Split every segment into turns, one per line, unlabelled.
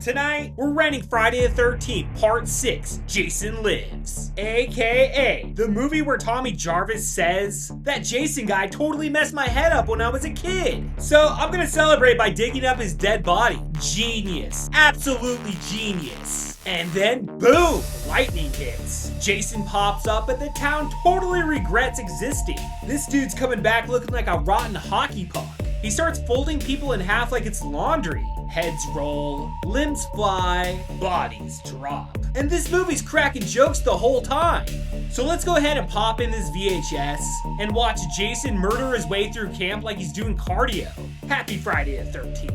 Tonight, we're renting Friday the 13th, Part 6, Jason Lives. AKA, the movie where Tommy Jarvis says, "That Jason guy totally messed my head up when I was a kid." So I'm gonna celebrate by digging up his dead body. Genius. Absolutely genius. And then, boom, lightning hits. Jason pops up and the town totally regrets existing. This dude's coming back looking like a rotten hockey puck. He starts folding people in half like it's laundry. Heads roll, limbs fly, bodies drop. And this movie's cracking jokes the whole time. So let's go ahead and pop in this VHS and watch Jason murder his way through camp like he's doing cardio. Happy Friday the 13th.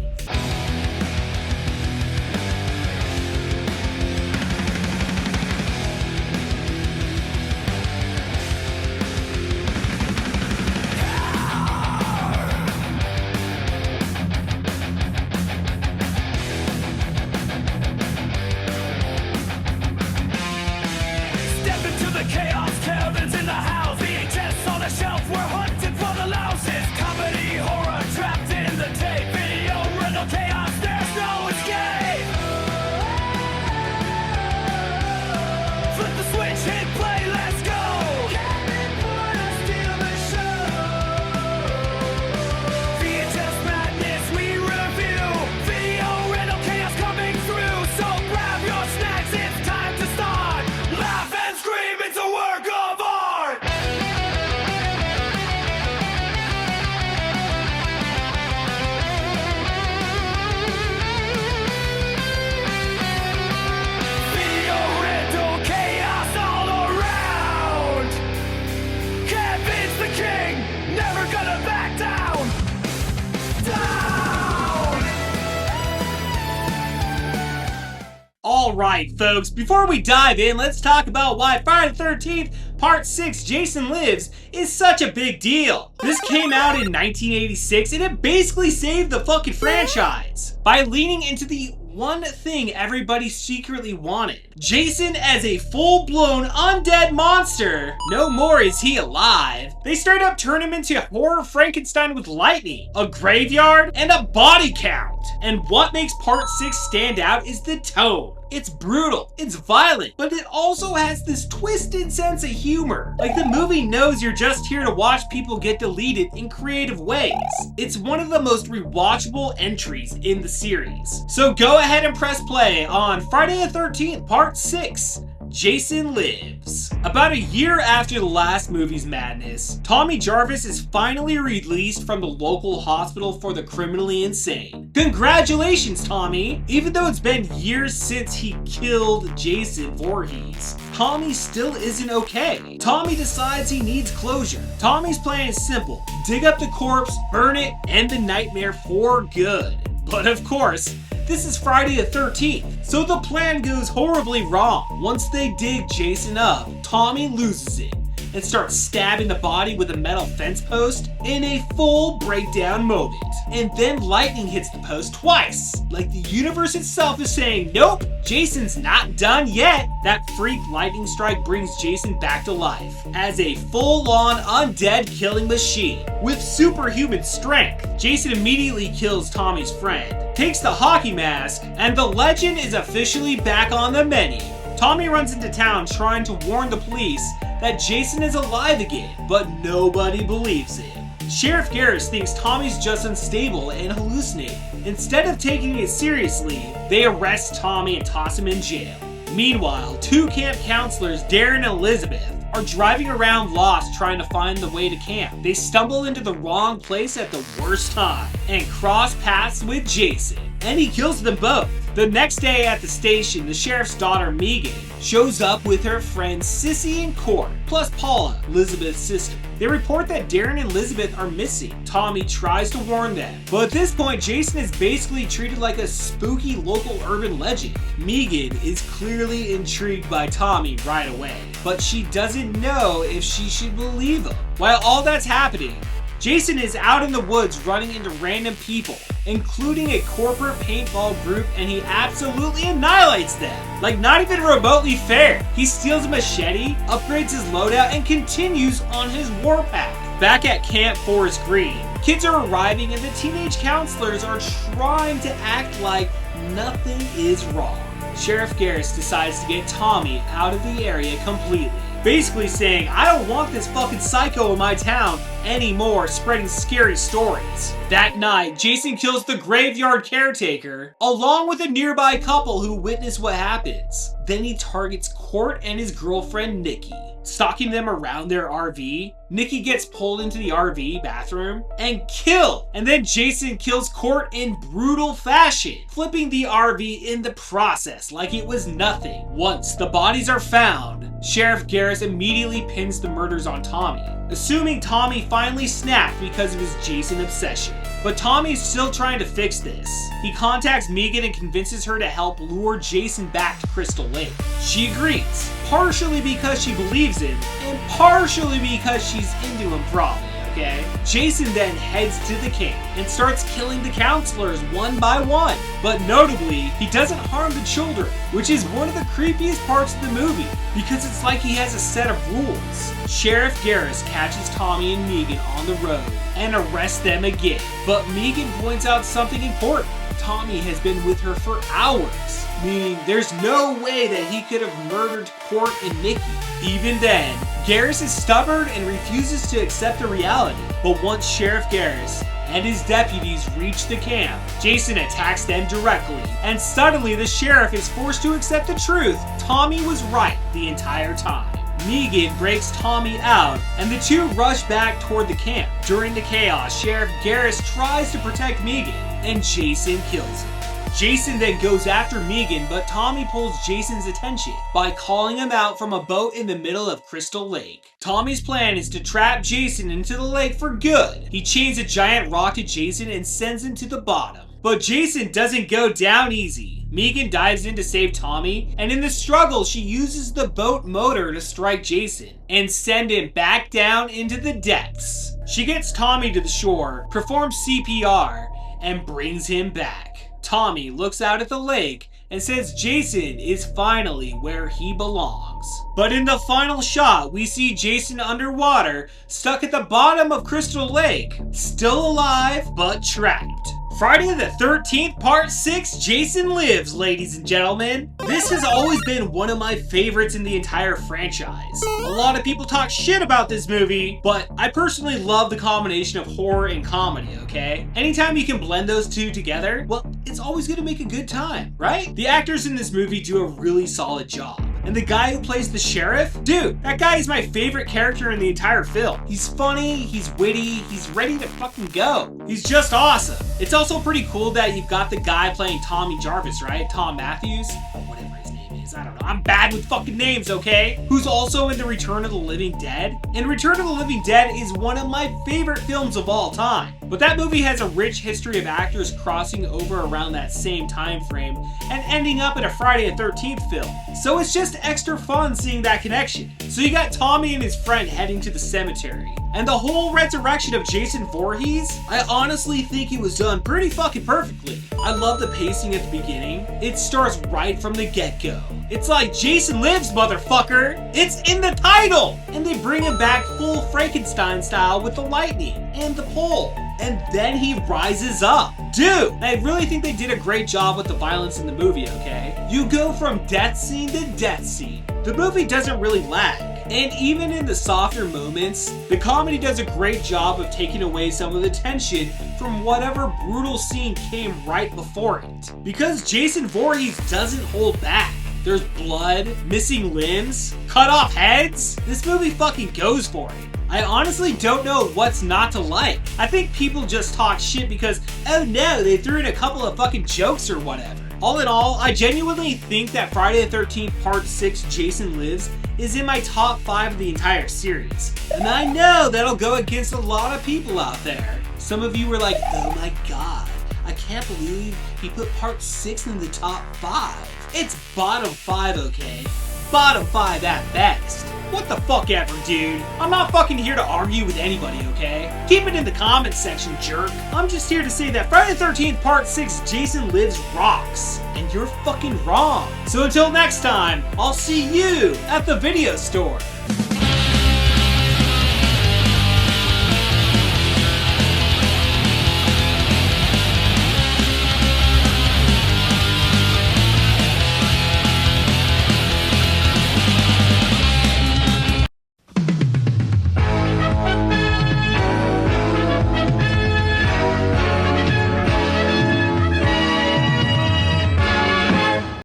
Alright folks, before we dive in, let's talk about why Friday the 13th Part 6 Jason Lives is such a big deal. This came out in 1986 and it basically saved the fucking franchise by leaning into the one thing everybody secretly wanted. Jason as a full-blown undead monster. No more is he alive. They straight up turn him into horror Frankenstein with lightning, a graveyard, and a body count. And what makes Part 6 stand out is the tone. It's brutal, it's violent, but it also has this twisted sense of humor. Like the movie knows you're just here to watch people get deleted in creative ways. It's one of the most rewatchable entries in the series. So go ahead and press play on Friday the 13th, Part 6. Jason Lives. About a year after the last movie's madness, Tommy Jarvis is finally released from the local hospital for the criminally insane. Congratulations, Tommy! Even though it's been years since he killed Jason Voorhees, Tommy still isn't okay. Tommy decides he needs closure. Tommy's plan is simple: dig up the corpse, burn it, end the nightmare for good. But of course, this is Friday the 13th, so the plan goes horribly wrong. Once they dig Jason up, Tommy loses it and starts stabbing the body with a metal fence post in a full breakdown moment. And then lightning hits the post twice, like the universe itself is saying, nope, Jason's not done yet. That freak lightning strike brings Jason back to life as a full-on undead killing machine with superhuman strength. Jason immediately kills Tommy's friend, takes the hockey mask, and the legend is officially back on the menu. Tommy runs into town trying to warn the police that Jason is alive again, but nobody believes him. Sheriff Garris thinks Tommy's just unstable and hallucinating. Instead of taking it seriously, they arrest Tommy and toss him in jail. Meanwhile, two camp counselors, Darren and Elizabeth, are driving around lost trying to find the way to camp. They stumble into the wrong place at the worst time and cross paths with Jason, and he kills them both. The next day at the station, the sheriff's daughter Megan shows up with her friends Sissy and Court, plus Paula, Elizabeth's sister. They report that Darren and Elizabeth are missing. Tommy tries to warn them, but at this point Jason is basically treated like a spooky local urban legend. Megan is clearly intrigued by Tommy right away, but she doesn't know if she should believe him. While all that's happening, Jason is out in the woods running into random people, including a corporate paintball group, and he absolutely annihilates them. Like, not even remotely fair. He steals a machete, upgrades his loadout, and continues on his warpath. Back at Camp Forest Green, kids are arriving and the teenage counselors are trying to act like nothing is wrong. Sheriff Garris decides to get Tommy out of the area completely. Basically saying, I don't want this fucking psycho in my town anymore spreading scary stories. That night, Jason kills the graveyard caretaker, along with a nearby couple who witness what happens. Then he targets Court and his girlfriend Nikki, stalking them around their RV. Nikki gets pulled into the RV bathroom and killed. And then Jason kills Court in brutal fashion, flipping the RV in the process like it was nothing. Once the bodies are found, Sheriff Garris immediately pins the murders on Tommy, assuming Tommy finally snapped because of his Jason obsession. But Tommy's still trying to fix this. He contacts Megan and convinces her to help lure Jason back to Crystal Lake. She agrees, partially because she believes him, and partially because she's into him probably, okay? Jason then heads to the camp and starts killing the counselors one by one. But notably, he doesn't harm the children, which is one of the creepiest parts of the movie, because it's like he has a set of rules. Sheriff Garris catches Tommy and Megan on the road and arrests them again. But Megan points out something important. Tommy has been with her for hours, meaning there's no way that he could have murdered Court and Nikki. Even then, Garris is stubborn and refuses to accept the reality. But once Sheriff Garris and his deputies reach the camp, Jason attacks them directly, and suddenly the sheriff is forced to accept the truth. Tommy was right the entire time. Megan breaks Tommy out, and the two rush back toward the camp. During the chaos, Sheriff Garris tries to protect Megan, and Jason kills him. Jason then goes after Megan, but Tommy pulls Jason's attention by calling him out from a boat in the middle of Crystal Lake. Tommy's plan is to trap Jason into the lake for good. He chains a giant rock to Jason and sends him to the bottom. But Jason doesn't go down easy. Megan dives in to save Tommy, and in the struggle, she uses the boat motor to strike Jason and send him back down into the depths. She gets Tommy to the shore, performs CPR, and brings him back. Tommy looks out at the lake and says Jason is finally where he belongs. But in the final shot, we see Jason underwater, stuck at the bottom of Crystal Lake, still alive but trapped. Friday the 13th Part 6, Jason Lives, ladies and gentlemen. This has always been one of my favorites in the entire franchise. A lot of people talk shit about this movie, but I personally love the combination of horror and comedy, okay? Anytime you can blend those two together, well, it's always gonna make a good time, right? The actors in this movie do a really solid job. And the guy who plays the sheriff, dude, that guy is my favorite character in the entire film. He's funny, he's witty, he's ready to fucking go. He's just awesome. It's also pretty cool that you've got the guy playing Tommy Jarvis, right? Tom Matthews? Or whatever his name is, I don't know. I'm bad with fucking names, okay? Who's also in the Return of the Living Dead. And Return of the Living Dead is one of my favorite films of all time. But that movie has a rich history of actors crossing over around that same time frame and ending up in a Friday the 13th film. So it's just extra fun seeing that connection. So you got Tommy and his friend heading to the cemetery. And the whole resurrection of Jason Voorhees, I honestly think it was done pretty fucking perfectly. I love the pacing at the beginning. It starts right from the get-go. It's like, Jason lives, motherfucker! It's in the title! And they bring him back full Frankenstein style with the lightning and the pole. And then he rises up. Dude, I really think they did a great job with the violence in the movie, okay? You go from death scene to death scene. The movie doesn't really lag. And even in the softer moments, the comedy does a great job of taking away some of the tension from whatever brutal scene came right before it. Because Jason Voorhees doesn't hold back. There's blood, missing limbs, cut off heads. This movie fucking goes for it. I honestly don't know what's not to like. I think people just talk shit because, oh no, they threw in a couple of fucking jokes or whatever. All in all, I genuinely think that Friday the 13th Part 6 Jason Lives is in my top 5 of the entire series. And I know that'll go against a lot of people out there. Some of you were like, oh my god, I can't believe he put Part 6 in the top 5. It's bottom 5, okay? Bottom 5 at best. What the fuck ever, dude. I'm not fucking here to argue with anybody, okay? Keep it in the comments section, jerk. I'm just here to say that Friday the 13th Part 6 Jason Lives rocks. And you're fucking wrong. So until next time, I'll see you at the video store.